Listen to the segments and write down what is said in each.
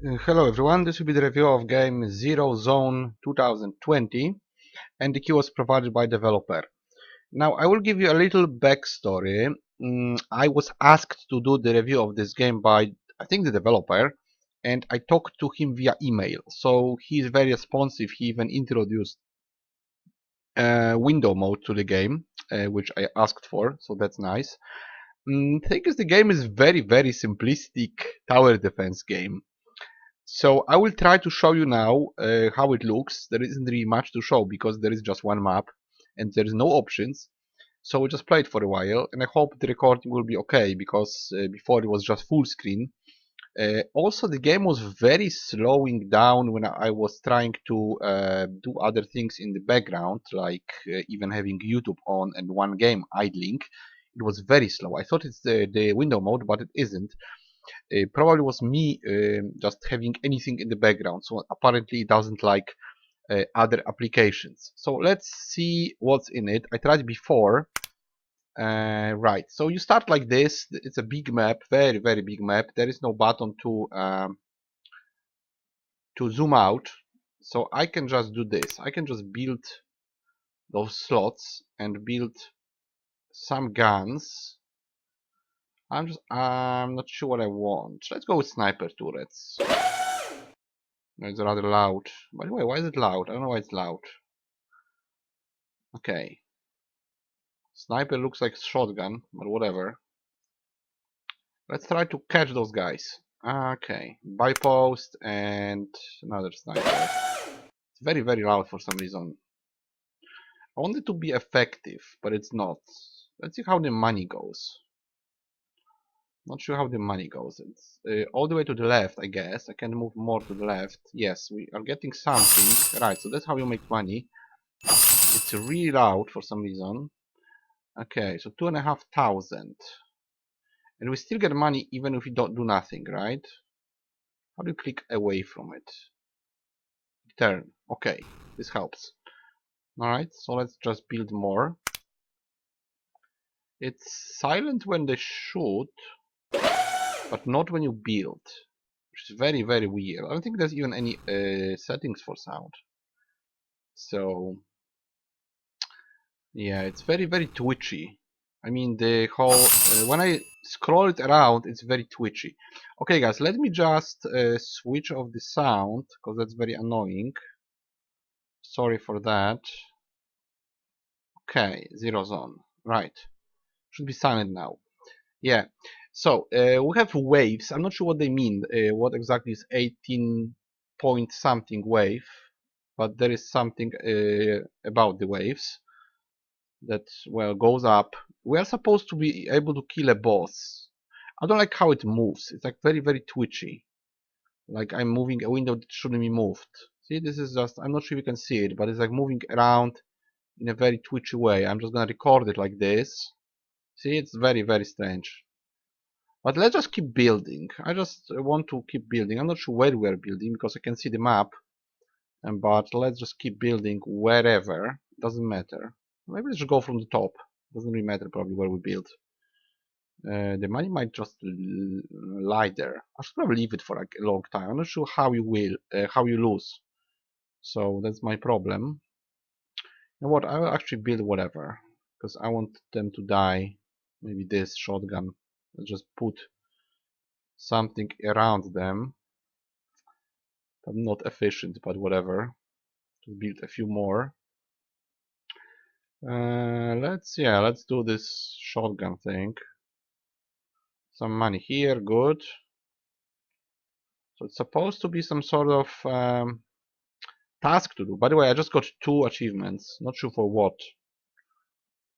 Hello everyone, this will be the review of game ZeroZone2020 and the key was provided by developer. Now I will give you a little backstory. I was asked to do the review of this game by I think the developer, and I talked to him via email. So he is very responsive. He even introduced window mode to the game, which I asked for, so that's nice. Thing is, the game is very simplistic tower defense game. So I will try to show you now how it looks. There isn't really much to show because there is just one map and there is no options. So we just play it for a while, and I hope the recording will be okay because before it was just full screen. Also, the game was very slowing down when I was trying to do other things in the background, like even having YouTube on and one game idling. It was very slow. I thought it's the window mode, but it isn't. Probably was me just having anything in the background, so apparently it doesn't like other applications. So let's see what's in it. I tried before. Right, so you start like this. It's a big map, very big map. There is no button to zoom out, so I can just do this. I can just build those slots and build some guns. I'm not sure what I want. Let's go with sniper turrets. It's rather loud. By the way, why is it loud? I don't know why it's loud. Okay. Sniper looks like shotgun, but whatever. Let's try to catch those guys. Okay. Bypost and another sniper. It's very loud for some reason. I want it to be effective, but it's not. Let's see how the money goes. Not sure how the money goes. It's all the way to the left, I guess. I can move more to the left. Yes, we are getting something. Right, so that's how you make money. It's really loud for some reason. Okay, so 2,500. And we still get money even if we don't do nothing, right? How do you click away from it? Return. Okay, this helps. Alright, so let's just build more. It's silent when they shoot, but not when you build. Which is very weird. I don't think there's even any settings for sound. So yeah, it's very twitchy. I mean, the whole when I scroll it around, it's very twitchy. Okay, guys, let me just switch off the sound because that's very annoying. Sorry for that. Okay, zero zone. Right, should be silent now. Yeah. So we have waves. I'm not sure what they mean. What exactly is 18 point something wave? But there is something about the waves that, well, goes up. We are supposed to be able to kill a boss. I don't like how it moves. It's like very twitchy. Like I'm moving a window that shouldn't be moved. See, this is just, I'm not sure you can see it, but it's like moving around in a very twitchy way. I'm just gonna record it like this. See, it's very strange. But let's just keep building. I just want to keep building. I'm not sure where we're building because I can see the map. But let's just keep building wherever. Doesn't matter. Maybe let's just go from the top. Doesn't really matter probably where we build. The money might just lie there. I should probably leave it for like a long time. I'm not sure how you how you lose. So that's my problem. You know what? I will actually build whatever because I want them to die. Maybe this shotgun. Let's just put something around them. I'm not efficient, but whatever. To build a few more. Let's do this shotgun thing. Some money here, good. So it's supposed to be some sort of task to do. By the way, I just got 2 achievements. Not sure for what.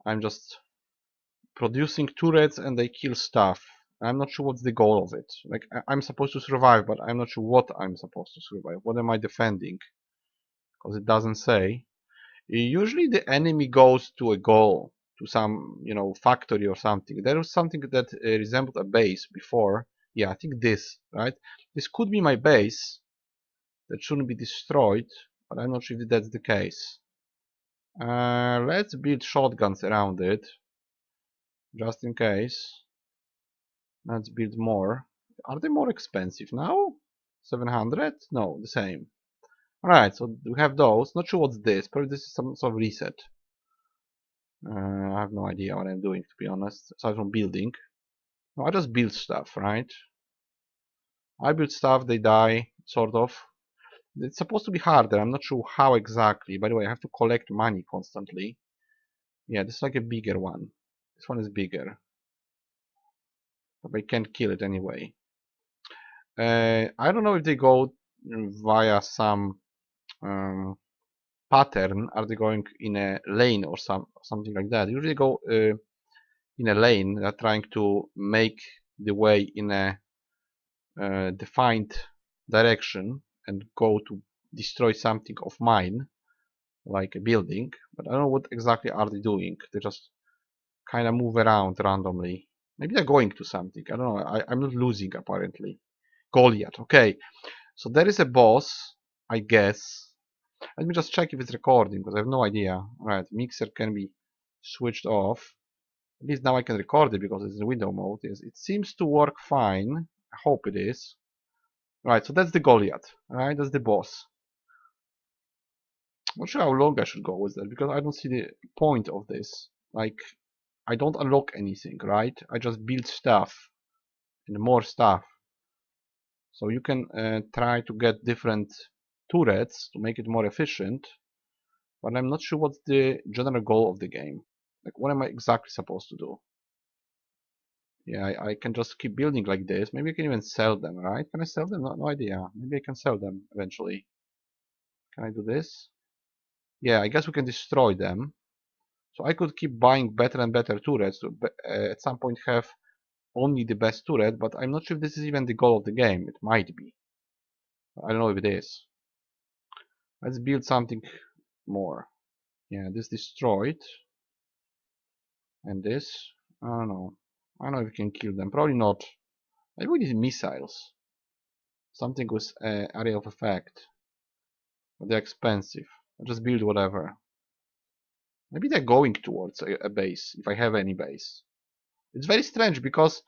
I'm just producing turrets and they kill stuff. I'm not sure what's the goal of it. Like I'm supposed to survive, but I'm not sure what I'm supposed to survive. What am I defending? Because it doesn't say. Usually the enemy goes to a goal, to some, factory or something. There was something that resembled a base before. Yeah, I think this, right? This could be my base that shouldn't be destroyed, but I'm not sure if that's the case. Let's build shotguns around it, just in case. Let's build more. Are they more expensive now? 700? No, the same. Alright, so we have those. Not sure what's this. Probably this is some sort of reset. I have no idea what I'm doing, to be honest. Aside from building. No, I just build stuff, right? I build stuff, they die, sort of. It's supposed to be harder. I'm not sure how exactly. By the way, I have to collect money constantly. Yeah, this is like a bigger one. This one is bigger. But I can't kill it anyway. I don't know if they go via some pattern. Are they going in a lane or something like that? Usually they go in a lane. They're trying to make the way in a defined direction and go to destroy something of mine, like a building. But I don't know what exactly are they doing. They just kind of move around randomly. Maybe they're going to something. I don't know. I'm not losing apparently. Goliath. Okay, so there is a boss, I guess. Let me just check if it's recording because I have no idea. Alright, mixer can be switched off. At least now I can record it because it's in window mode. Yes, it seems to work fine. I hope it is. Right, so that's the Goliath. Alright, that's the boss. I'm not sure how long I should go with that because I don't see the point of this. Like, I don't unlock anything, right? I just build stuff and more stuff. So you can try to get different turrets to make it more efficient, but I'm not sure what's the general goal of the game. Like, what am I exactly supposed to do? Yeah, I can just keep building like this. Maybe I can even sell them, right? Can I sell them? No idea. Maybe I can sell them eventually. Can I do this? Yeah, I guess we can destroy them. So I could keep buying better and better turrets to at some point have only the best turret, but I'm not sure if this is even the goal of the game. It might be. I don't know if it is. Let's build something more. Yeah, this destroyed. And this. I don't know. I don't know if we can kill them. Probably not. Maybe we need missiles. Something with area of effect. But they're expensive. I'll just build whatever. Maybe they're going towards a base, if I have any base. It's very strange because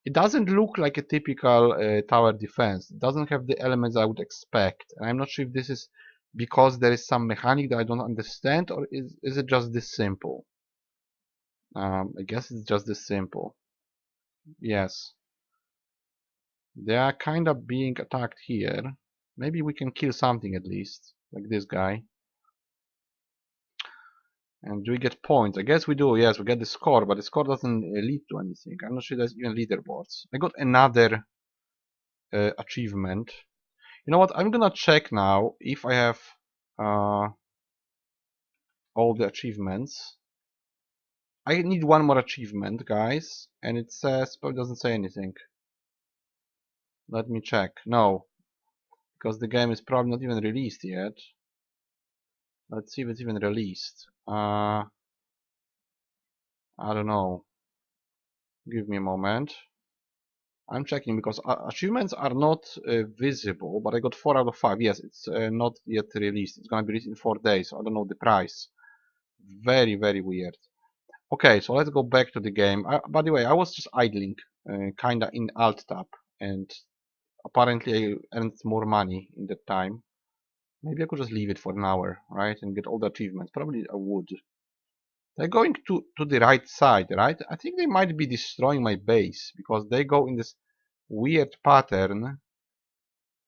it doesn't look like a typical tower defense. It doesn't have the elements I would expect. And I'm not sure if this is because there is some mechanic that I don't understand, or is it just this simple? I guess it's just this simple. Yes. They are kind of being attacked here. Maybe we can kill something at least, like this guy. And do we get points? I guess we do. Yes, we get the score, but the score doesn't lead to anything. I'm not sure there's even leaderboards. I got another achievement. You know what? I'm gonna check now if I have all the achievements. I need one more achievement, guys, and it says, but it doesn't say anything. Let me check. No, because the game is probably not even released yet. Let's see if it's even released. I don't know. Give me a moment. I'm checking because achievements are not visible, but I got 4 out of 5. Yes, it's not yet released. It's gonna be released in 4 days, so I don't know the price. Very, very weird. Okay, so let's go back to the game. By the way, I was just idling, kinda in Alt Tab, and apparently I earned more money in that time. Maybe I could just leave it for an hour, right, and get all the achievements. Probably I would. They're going to the right side, right? I think they might be destroying my base because they go in this weird pattern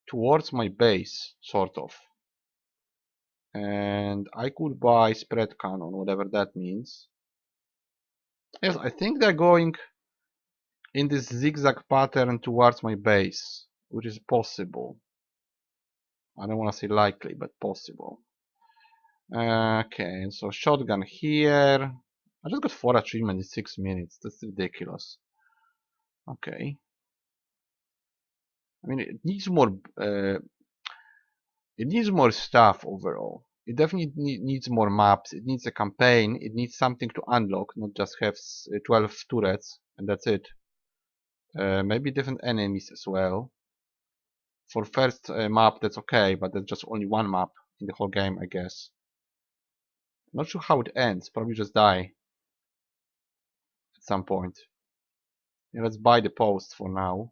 towards my base, sort of. And I could buy spread cannon, whatever that means. Yes, I think they're going in this zigzag pattern towards my base, which is possible. I don't want to say likely, but possible. Okay, so shotgun here. I just got 4 achievements in 6 minutes. That's ridiculous. Okay. I mean, it needs more stuff overall. It definitely needs more maps. It needs a campaign. It needs something to unlock, not just have 12 turrets and that's it. Maybe different enemies as well. For first map, that's okay, but that's just only one map in the whole game, I guess. Not sure how it ends. Probably just die at some point. Yeah, let's buy the post for now.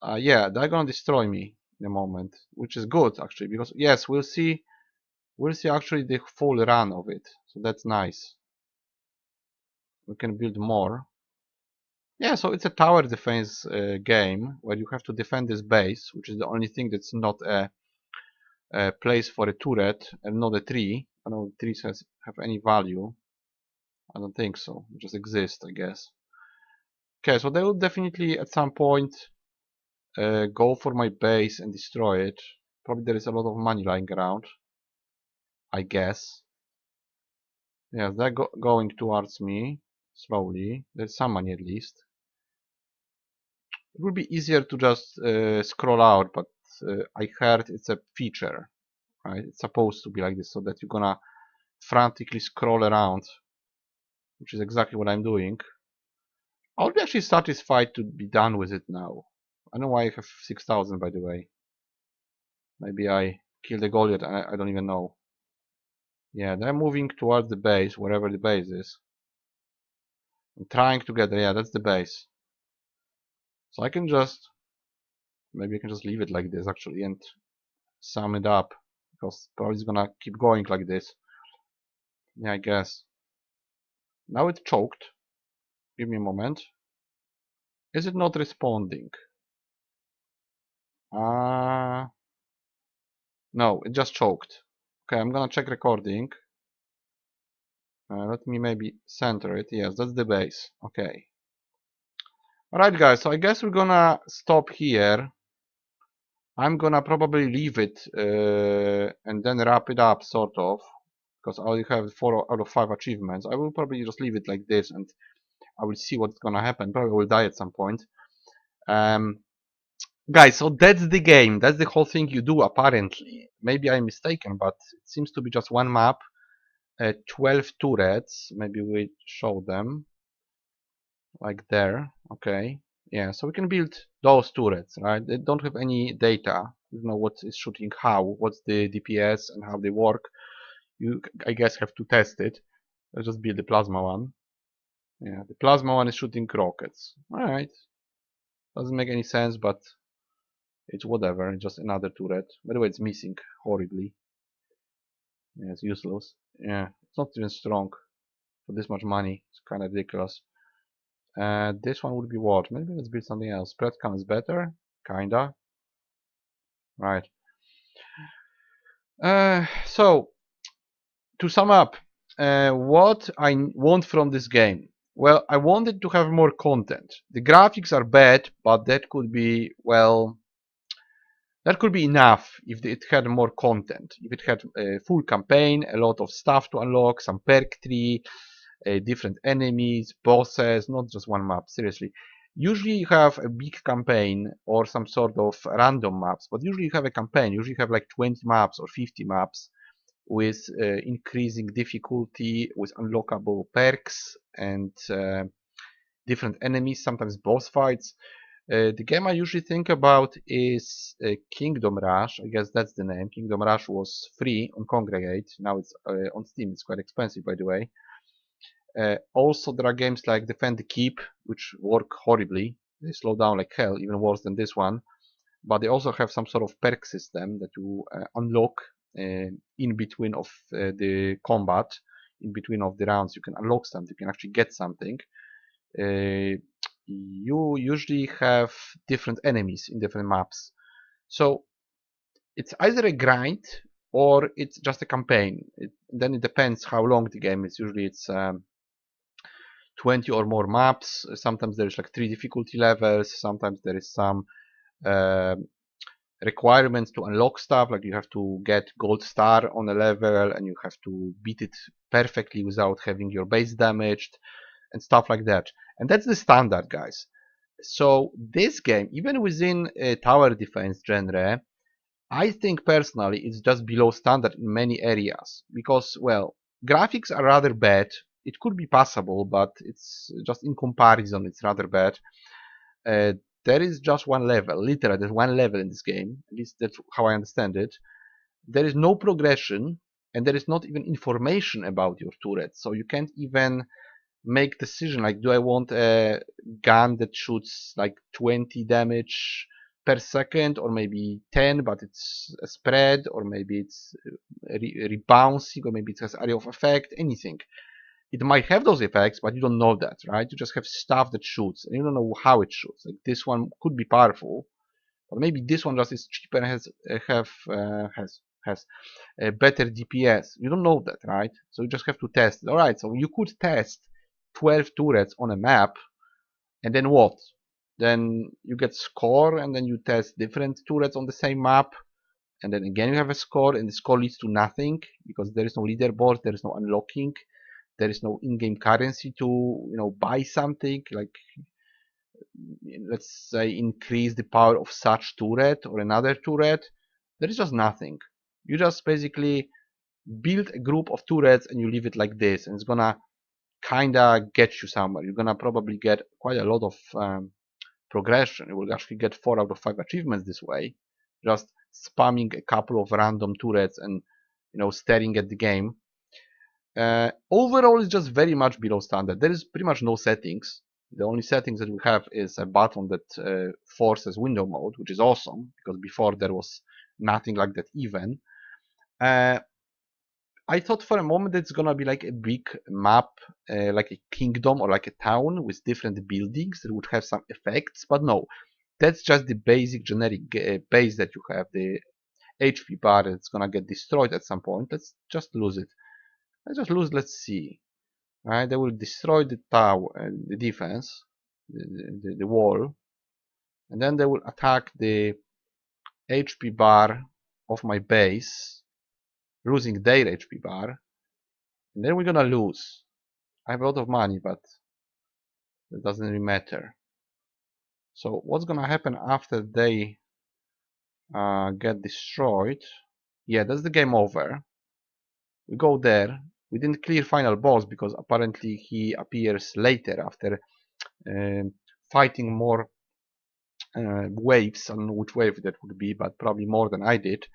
Yeah, they're gonna destroy me in a moment, which is good actually, because yes, we'll see actually the full run of it, so that's nice. We can build more. Yeah, so it's a tower defense game where you have to defend this base, which is the only thing that's not a place for a turret and not a tree. I don't know if trees have any value. I don't think so. They just exist, I guess. Okay, so they will definitely at some point go for my base and destroy it. Probably there is a lot of money lying around, I guess. Yeah, they're going towards me slowly. There's some money at least. It would be easier to just scroll out, but I heard it's a feature, right? It's supposed to be like this, so that you're gonna frantically scroll around, which is exactly what I'm doing. I would be actually satisfied to be done with it now. I don't know why I have 6,000, by the way. Maybe I killed a Goliath and I don't even know. Yeah, they're moving towards the base, wherever the base is. I'm trying to get there. Yeah, that's the base. So I can just, maybe I can just leave it like this actually and sum it up, because probably it's gonna keep going like this. Yeah, I guess. Now it's choked. Give me a moment. Is it not responding? No, it just choked. Okay, I'm gonna check recording. Let me maybe center it. Yes, that's the base. Okay. Alright guys, so I guess we're gonna stop here. I'm gonna probably leave it and then wrap it up, sort of, because I only have 4 out of 5 achievements. I will probably just leave it like this and I will see what's gonna happen. Probably will die at some point. Guys, so that's the game. That's the whole thing you do, apparently. Maybe I'm mistaken, but it seems to be just one map. 12 turrets. Maybe we show them. Like there. Okay. Yeah, so we can build those turrets, right? They don't have any data. You know what is shooting how, what's the DPS and how they work. You, I guess, have to test it. Let's just build the plasma one. Yeah, the plasma one is shooting rockets. Alright. Doesn't make any sense, but it's whatever. It's just another turret. By the way, it's missing horribly. Yeah, it's useless. Yeah, it's not even strong for this much money. It's kind of ridiculous. This one would be what? Maybe let's build something else. Spread count is better. Kinda. Right. So, to sum up, what I want from this game. Well, I wanted to have more content. The graphics are bad, but that could be, well, that could be enough if it had more content. If it had a full campaign, a lot of stuff to unlock, some perk tree, different enemies, bosses, not just one map, seriously. Usually you have a big campaign or some sort of random maps, but usually you have a campaign. Usually you have like 20 maps or 50 maps with increasing difficulty, with unlockable perks and different enemies, sometimes boss fights. The game I usually think about is Kingdom Rush. I guess that's the name. Kingdom Rush was free on Congregate. Now it's on Steam. It's quite expensive, by the way. Also, there are games like Defend the Keep, which work horribly. They slow down like hell, even worse than this one. But they also have some sort of perk system that you unlock in between of the combat, in between of the rounds. You can unlock something. You can actually get something. You usually have different enemies in different maps. So it's either a grind or it's just a campaign. Then it depends how long the game is. Usually it's 20 or more maps. Sometimes there's like 3 difficulty levels. Sometimes there is some requirements to unlock stuff, like you have to get gold star on a level and you have to beat it perfectly without having your base damaged and stuff like that. And that's the standard, guys. So this game, even within a tower defense genre, I think personally it's just below standard in many areas because, well, graphics are rather bad. It could be passable, but it's just in comparison, it's rather bad. Uh, there is just one level, literally there's one level in this game, at least that's how I understand it. There is no progression and there is not even information about your turret, so you can't even make decision like, do I want a gun that shoots like 20 damage per second, or maybe 10, but it's a spread, or maybe it's rebouncing, or maybe it has area of effect, anything. It might have those effects, but you don't know that, right? You just have stuff that shoots, and you don't know how it shoots. Like this one could be powerful, but maybe this one just is cheaper and has a better DPS. You don't know that, right? So you just have to test it. All right, so you could test 12 turrets on a map, and then what? Then you get score, and then you test different turrets on the same map, and then again you have a score, and the score leads to nothing because there is no leaderboard, there is no unlocking, there is no in-game currency to buy something like, let's say, increase the power of such turret or another turret. There is just nothing. You just basically build a group of turrets and you leave it like this, and it's gonna kinda get you somewhere. You're gonna probably get quite a lot of progression. You will actually get 4 out of 5 achievements this way, just spamming a couple of random turrets and staring at the game. Overall, it's just very much below standard. There is pretty much no settings. The only settings that we have is a button that forces window mode, which is awesome, because before there was nothing like that even. I thought for a moment that it's gonna be like a big map, like a kingdom or like a town with different buildings that would have some effects, but no. That's just the basic generic base that you have, the HP bar that's gonna get destroyed at some point. Let's just lose it. Let's just lose, let's see. Right, they will destroy the tower, the defense, the wall, and then they will attack the HP bar of my base, losing their HP bar, and then we're gonna lose. I have a lot of money, but it doesn't really matter. So what's gonna happen after they get destroyed? Yeah, that's the game over. We go there. We didn't clear final boss because apparently he appears later after fighting more waves. I don't know which wave that would be, but probably more than I did.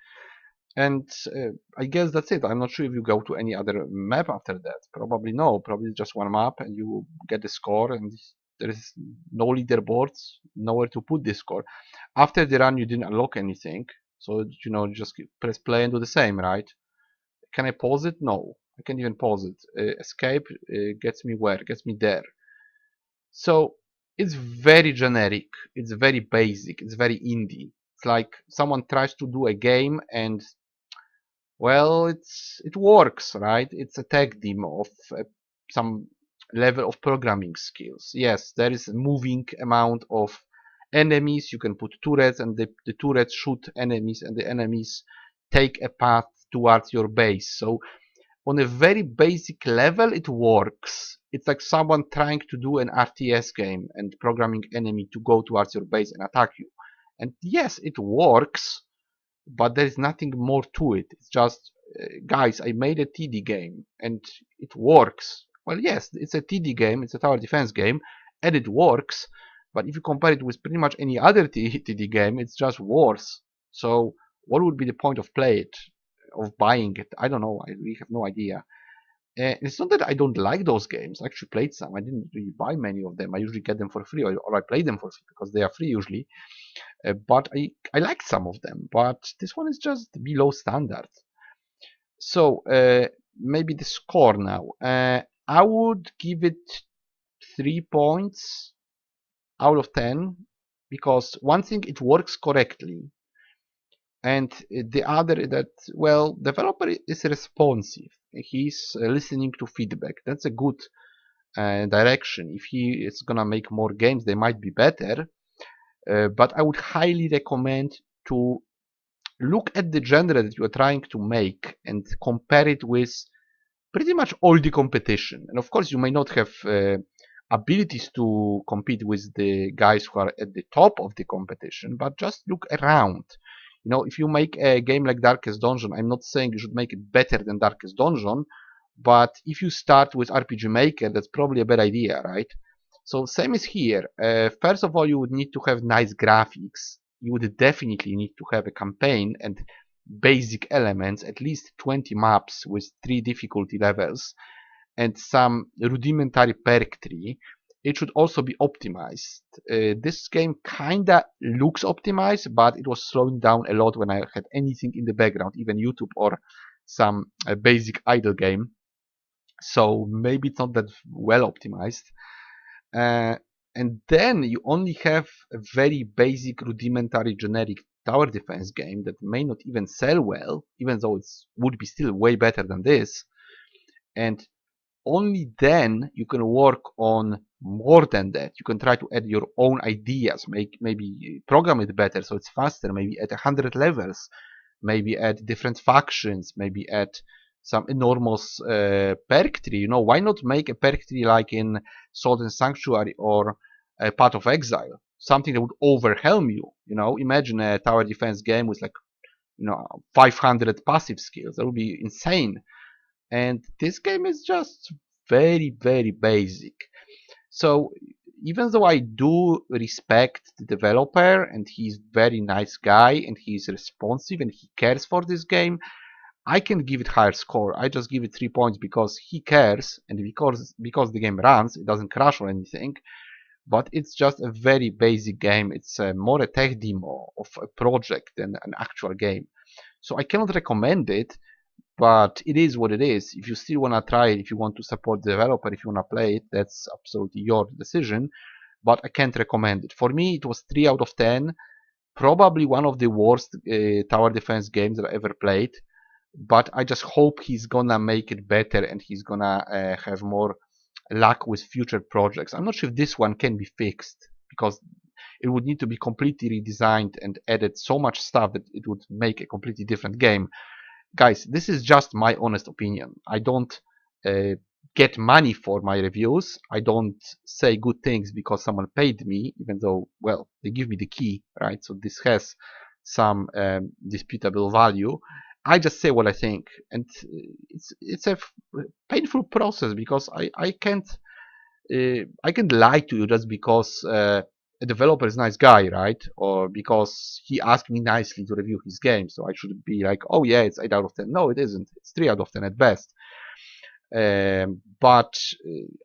And I guess that's it. I'm not sure if you go to any other map after that. Probably no. Probably just one map and you get the score, and there is no leaderboards, nowhere to put this score. After the run you didn't unlock anything, so you just press play and do the same, right? Can I pause it? No, I can't even pause it. Escape gets me where? Gets me there. So it's very generic, it's very basic, it's very indie. It's like someone tries to do a game and, well, it works, right? It's a tech demo of some level of programming skills. Yes, there is a moving amount of enemies. You can put turrets, and the turrets shoot enemies, and the enemies take a path towards your base. So on a very basic level, it works. It's like someone trying to do an RTS game and programming enemy to go towards your base and attack you. And yes, it works, but there is nothing more to it. It's just, guys, I made a TD game and it works. Well, yes, it's a TD game, it's a tower defense game, and it works. But if you compare it with pretty much any other TD game, it's just worse. So what would be the point of play it, of buying it? I don't know. I really have no idea. It's not that I don't like those games. I actually played some. I didn't really buy many of them. I usually get them for free, or I play them for free because they are free usually. But I like some of them. But this one is just below standard. So maybe the score now. I would give it 3 points out of 10 because one thing, it works correctly, and the other that, well, developer is responsive. He's listening to feedback. That's a good direction. If he is gonna make more games, they might be better. But I would highly recommend to look at the genre that you are trying to make and compare it with pretty much all the competition. And of course, you may not have abilities to compete with the guys who are at the top of the competition, but just look around. If you make a game like Darkest Dungeon, I'm not saying you should make it better than Darkest Dungeon, but if you start with RPG Maker, that's probably a bad idea, right? So same is here. First of all, you would need to have nice graphics. You would definitely need to have a campaign and basic elements, at least 20 maps with 3 difficulty levels, and some rudimentary perk tree. it should also be optimized. This game kinda looks optimized, but it was slowing down a lot when I had anything in the background, even YouTube or some basic idle game. So maybe it's not that well optimized. Uh, and then you only have a very basic, rudimentary, generic tower defense game that may not even sell well, even though it would be still way better than this. And only then you can work on more than that. You can try to add your own ideas, maybe program it better so it's faster, maybe add 100 levels, maybe add different factions, maybe add some enormous perk tree. You know, why not make a perk tree like in Salt and Sanctuary or Path of Exile? Something that would overwhelm you. You know, imagine a tower defense game with like 500 passive skills. That would be insane. And this game is just very, very basic. So even though I do respect the developer and he's very nice guy and he's responsive and he cares for this game, I can give it higher score. I just give it 3 points because he cares and because the game runs, it doesn't crash or anything. But it's just a very basic game. It's more a tech demo of a project than an actual game. So I cannot recommend it, but it is what it is. If you still want to try it, if you want to support the developer, if you want to play it, that's absolutely your decision. But I can't recommend it. For me, it was 3 out of 10. Probably one of the worst tower defense games that I ever played. But I just hope he's gonna make it better and he's gonna have more luck with future projects. I'm not sure if this one can be fixed because it would need to be completely redesigned and added so much stuff that it would make a completely different game. Guys, this is just my honest opinion. I don't uh, get money for my reviews. I don't say good things because someone paid me, even though, well, they give me the key, right? So this has some disputable value. I just say what I think, and it's a painful process because I can't lie to you just because a developer is a nice guy, right? Or because he asked me nicely to review his game, so I should be like, oh yeah, it's 8 out of 10. No, it isn't. It's 3 out of 10 at best. But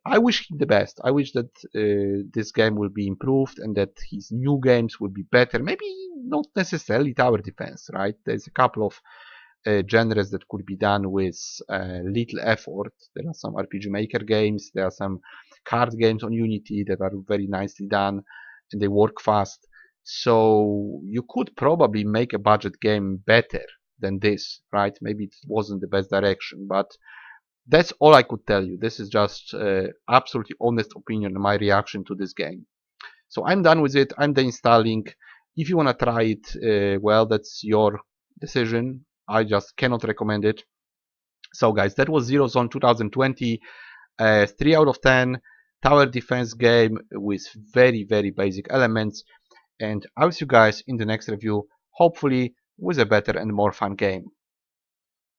I wish him the best. I wish that this game will be improved and that his new games will be better. Maybe not necessarily tower defense, right? There's a couple of genres that could be done with little effort. There are some RPG Maker games, there are some card games on Unity that are very nicely done and they work fast. So you could probably make a budget game better than this, right? Maybe it wasn't the best direction, but that's all I could tell you. This is just absolutely honest opinion and my reaction to this game. So I'm done with it. I'm deinstalling. If you want to try it, well, that's your decision. I just cannot recommend it. So guys, that was ZeroZone 2020, 3 out of 10 tower defense game with very, very basic elements. And I'll see you guys in the next review, hopefully with a better and more fun game.